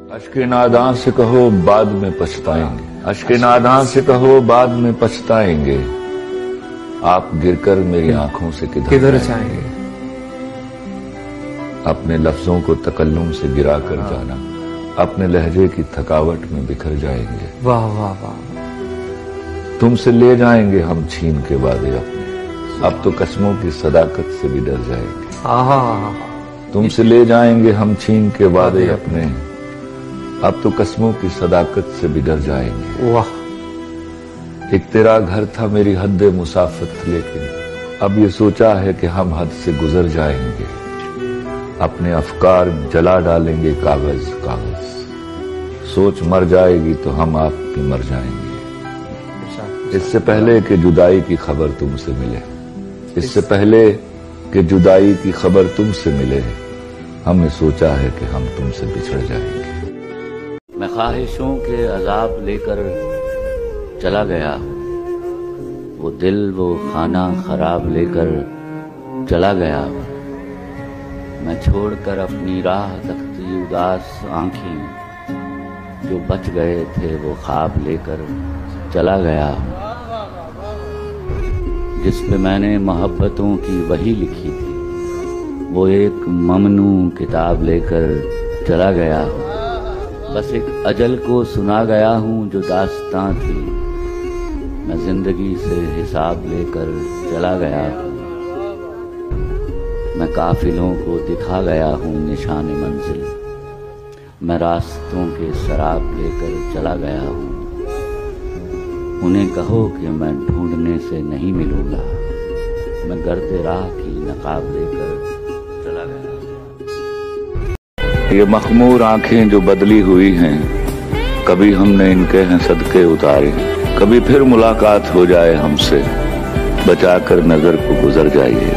अश्के नादां से कहो बाद में पछताएंगे, अश्के नादां से कहो बाद में पछताएंगे, आप गिरकर मेरी आंखों से किधर जाएंगे। अपने लफ्जों को तकल्लुम से गिरा कर जाना, अपने लहजे की थकावट में बिखर जाएंगे। वाह वाह वाह। तुमसे ले जाएंगे हम छीन के वादे अपने, अब तो कसमों की सदाकत से भी डर जाएंगे। तुमसे ले जाएंगे हम छीन के वादे अपने, अब तो कसमों की सदाकत से भी डर जाएंगे। वाह। एक तेरा घर था मेरी हद मुसाफत, लेकिन अब ये सोचा है कि हम हद से गुजर जाएंगे। अपने अफकार जला डालेंगे कागज कागज, सोच मर जाएगी तो हम आप भी मर जाएंगे। इससे पहले कि जुदाई की खबर तुमसे मिले, इससे पहले कि जुदाई की खबर तुमसे मिले, हमने सोचा है कि हम तुमसे बिछड़ जाएंगे। मैं ख्वाहिशों के अजाब लेकर चला गया हूँ, वो दिल वो खाना खराब लेकर चला गया हूँ। मैं छोड़कर अपनी राह तकती उदास आंखें, जो बच गए थे वो ख्वाब लेकर चला गया हूँ। जिस पे मैंने मोहब्बतों की वही लिखी थी, वो एक ममनू किताब लेकर चला गया हूँ। बस एक अजल को सुना गया हूँ जो दास्तां थी, मैं जिंदगी से हिसाब लेकर चला गया हूँ। मैं काफिलों को दिखा गया हूँ निशान मंजिल, मैं रास्तों के शराब लेकर चला गया हूँ। उन्हें कहो कि मैं ढूंढने से नहीं मिलूंगा, मैं गर्दे राह की नकाब लेकर चला गया। ये मखमूर आंखें जो बदली हुई हैं, कभी हमने इनके हैं सदके उतारे, कभी फिर मुलाकात हो जाए हमसे, बचाकर नजर को गुजर जाइए।